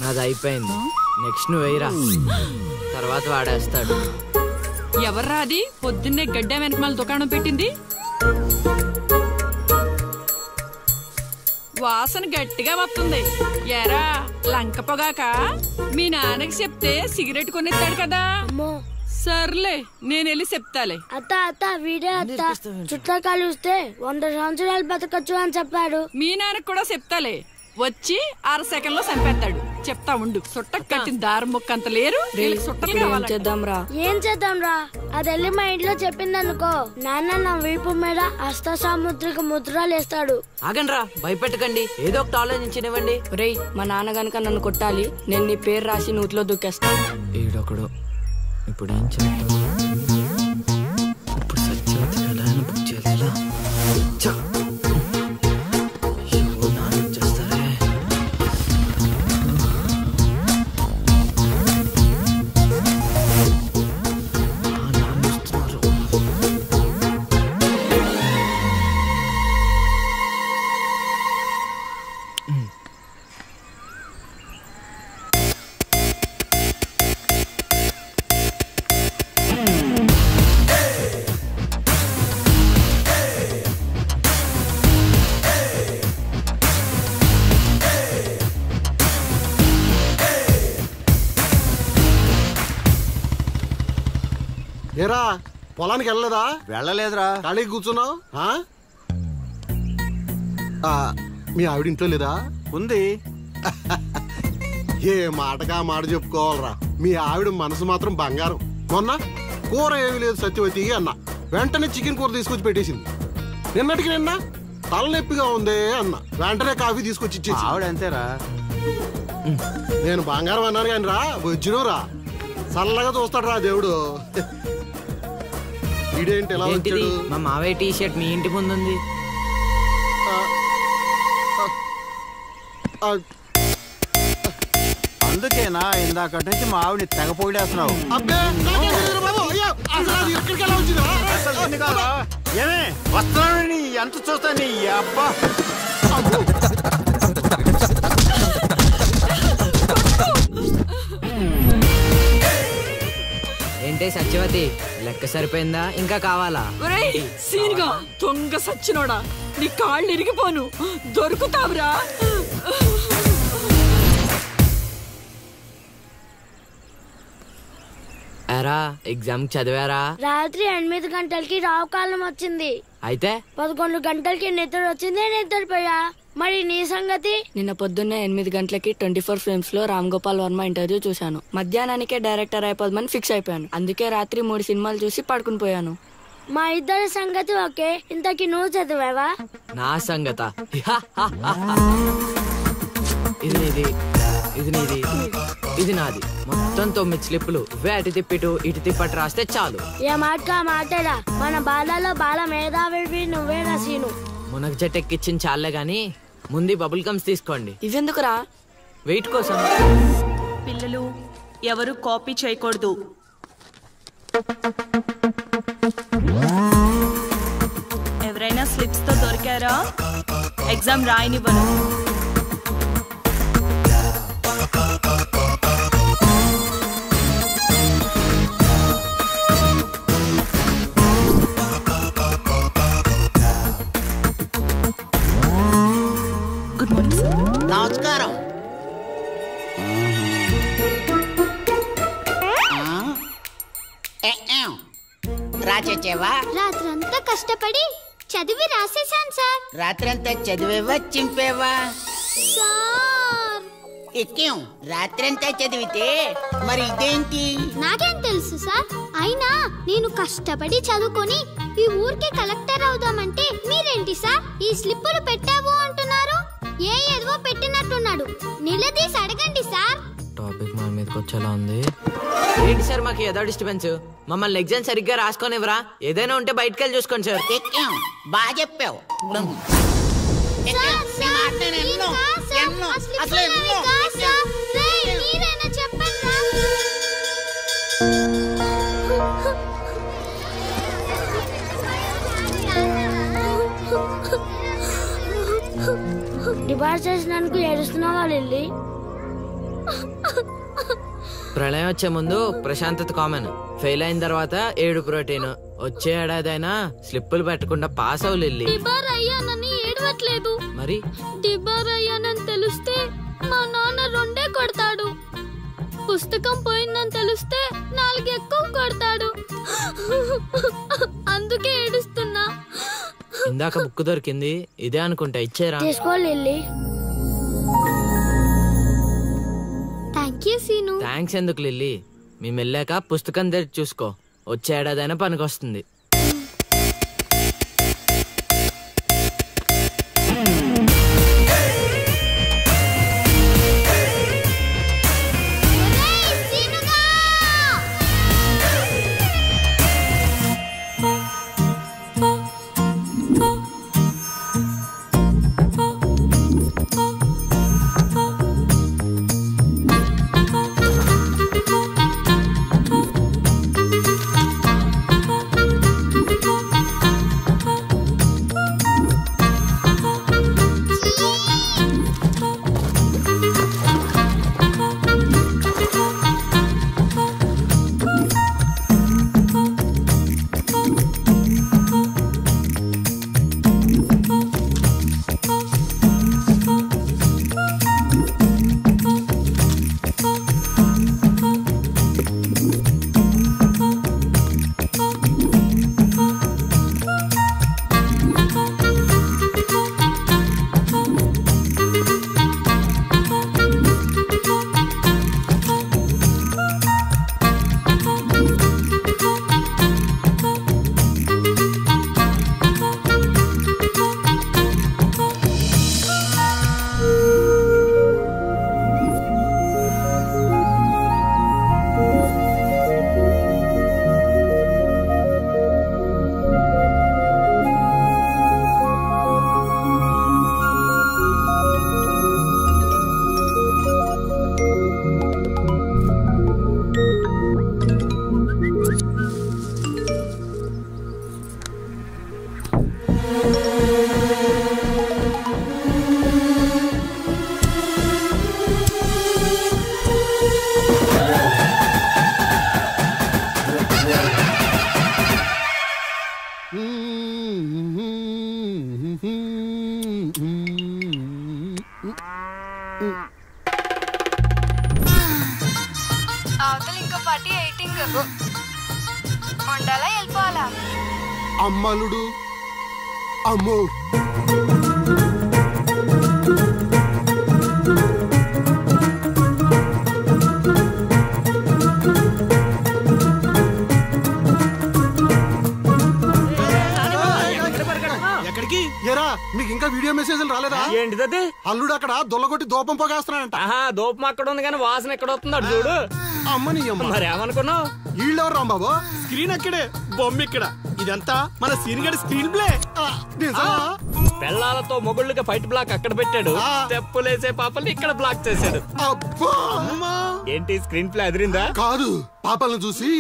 నాది అయిపోయింది. నెక్స్ట్ నువ్వు వేయరా, తర్వాత వాడేస్తాడు. ఎవర్రా అది పొద్దున్నే గడ్డ వెనకమాల దుకాణం పెట్టింది? వాసన గట్టిగా వస్తుంది. ఎరా లంక పొగాక? మీ నాన్నకి చెప్తే సిగరెట్ కొనిస్తాడు కదా. సర్లే నేను వెళ్ళి చెప్తాలే. అత్త అత్త వీడే అత్త, చుట్టూ కలిస్తే 100 సంవత్సరాలు బతకచ్చు అని చెప్పాడు. మీ నాన్నకి కూడా చెప్తాలే, వచ్చి 6 సెకండ్లో చంపేస్తాడు. చెప్తా ఉండు. సుట్టకు కట్టిన దారం ముక్క అంత లేరు. ఏం చేద్దాంరా? అది వెళ్ళి మా ఇంట్లో చెప్పింది అనుకో, నాన్న నా వీపు మీద హస్త సాముద్రిక ముద్రలు వేస్తాడు. ఆగండ్రా, భయపెట్టకండి, ఏదో ఒకటి ఆలోచించనివ్వండి. రేయ్, మా నాన్న గనక నన్ను కొట్టాలి, నేను నీ పేరు రాసి నూతిలో దూకేస్తాను. ఈడొకడు. ఇప్పుడు ఏం చేద్దాం? ఇప్పుడు సత్యవతి ఎలా బుక్ చేయాలి? ఏరా పొలానికి వెళ్ళలేదా? వెళ్ళలేదురా. ఖాళీకి కూర్చున్నావు? మీ ఆవిడ ఇంట్లో లేదా? ఉంది. ఏ మాటగా మాట చెప్పుకోవాలరా, మీ ఆవిడ మనసు మాత్రం బంగారం. మొన్న కూర ఏమీ లేదు సత్యవతి అన్న, వెంటనే చికెన్ కూర తీసుకొచ్చి పెట్టేసింది. నిన్నటికి నిన్న తలనొప్పిగా ఉంది అన్న, వెంటనే కాఫీ తీసుకొచ్చి ఇచ్చేసి. ఆవిడ అంతేరా. నేను బంగారం అన్నాను కానీ రా వచ్చినరా, చల్లగా చూస్తాడు రా దేవుడు. ఇదేంటి ఎలా వచ్చాడు? మా మావయ్య టీ షర్ట్ మీ ఇంటి ముందు ఉంది. అందుకేనా ఇందాక నుంచి మా ఆవిడని తెగ పొగిడేస్తున్నావు? ఏమే వస్తున్నాను, ఎంత చూస్తాను నీ అబ్బా. ఏంటే సత్యవతి, లెక్క సరిపోయిందా? ఇంకా కావాలా? సీన్గా దొంగ సచ్చినోడా, నీ కాళ్ళు ఇరిగిపోను, దొరుకుతావురా. ఎరా ఎగ్జామ్ చదివారా? రాత్రి 8 గంటలకి రావు కాలం వచ్చింది. అయితే 11 గంటలకి నిద్ర వచ్చింది, నిద్రపోయా. మరి నీ సంగతి? నిన్న పొద్దున్నే 8 గంటలకి 24 ఫ్రేమ్స్ లో రామ్ గోపాల్ వర్మ ఇంటర్వ్యూ చూశాను. మధ్యాహ్నానికే డైరెక్టర్ అయిపోదామని ఫిక్స్ అయిపోయాను. అందుకే రాత్రి 3 సినిమాలు చూసి పడుకుని పోయాను. మా ఇద్దరి సంగతి ఓకే. ఇంతకి నువ్వు చదివావా? నా సంగత ఇది నీది, ఇది నీది, ఇది నాది. మొత్తం 9 స్లిప్పులు. అటు తిప్పిటు ఇటు తిప్పటి రాస్తే చాలు. ఏ మాట మాటలా, మన బాలలో బాల మేధావి నువ్వే రసీను. మునగ చెట్టు ఎక్కిచ్చిన చాలే గాని ముందు బబుల్ గమ్స్ తీసుకోండి. ఇవెందుకురా? వెయిట్ కోసం. పిల్లలు ఎవరు కాపీ చేయకూడదు. ఎవరైనా స్లిప్స్ తో దొరికారా? ఎగ్జామ్ రాయనివ్వను. Good morning sir. నమస్కారం. రాచేవా? రాత్రంతా కష్టపడి చదివి రాసేసాను సార్. రాత్రంతా చదివేవా చింపేవా? సార్ ఎక్కేం రాత్రంతా చదివితే మరి ఇదేంటి? నాకేం తెలుసు సార్. అయినా నేను కష్టపడి చదువుకొని ఈ ఊరికి కలెక్టర్ అవుదామంటే మీరేంటి సార్ ఈ స్లిప్పులు పెట్టావు అంటున్నారు? ఏదో పెట్టినట్టున్నాడు. నిలదీసి అడగండి సార్. టాపిక్ మన మీదకి వచ్చేలా ఉంది. ఏంటి సార్ మాకు ఏదో డిస్టర్బెన్స్? మమ్మల్ని ఎగ్జామ్ సరిగ్గా రాసుకొనివ్వరా? ఏదైనా ఉంటే బయటకు వెళ్ళి చూసుకోండి సార్. ఎక్కేం బాగా చెప్పావు. డిబార్ చేసినందుకు ఏడుస్తున్నావా లిల్లీ? ప్రళయం వచ్చే ముందు ప్రశాంతత కామన్, ఫెయిల్ అయిన తర్వాత ఏడు ప్రోటీన్. వచ్చే ఏడాదైనా స్లిప్పులు పెట్టకుండా పాస్ అవ్వు లిల్లీ. డిబార్ అయ్యానని ఏడవట్లేదు. మరి డిబార్ అయ్యానని తెలిస్తే మా నాన్న 2 కొడతాడు. పుస్తకం పోయిందని తెలిస్తే 4 ఎక్కువ కొడతాడు. అందుకే ఏడుస్తున్నా. ఇందాక బుక్ దొరికింది, ఇదే అనుకుంటా, ఇచ్చేరా. తీసుకో Lily. Thank you Seenu. Thanks ఎందుకు లిల్లీ, మేము వెళ్ళాక పుస్తకం తెరిచి చూసుకో, వచ్చే ఏడాదైనా పనికొస్తుంది. అమ్మలుడు అమ్మో ఎక్కడికి ఏరా మీకు ఇంకా వీడియో మెసేజ్లు రాలేదా? ఏంటిది? అల్లుడు అక్కడ దొల్లగొట్టి దూపం పోగేస్తున్నాడంట. దూపం అక్కడ ఉంది కానీ వాసన ఎక్కడ వస్తుంది చూడు. అమ్మని మరి ఏమనుకున్నావు? వీళ్ళెవరు రాంబాబు? స్క్రీన్ అక్కడే, బొమ్మ ఇక్కడ. ఇదంతా మన సీన్ గడి స్క్రీన్ ప్లే. పెళ్ళాలతో మొగుళ్ళుగా ఫైట్ బ్లాక్ అక్కడ పెట్టాడు, తెప్పులేసే పాపల్ని ఇక్కడ బ్లాక్ చేశాడు. ఏంటి స్క్రీన్ ప్లే అదిరిందా? కాదు, పాపలను చూసి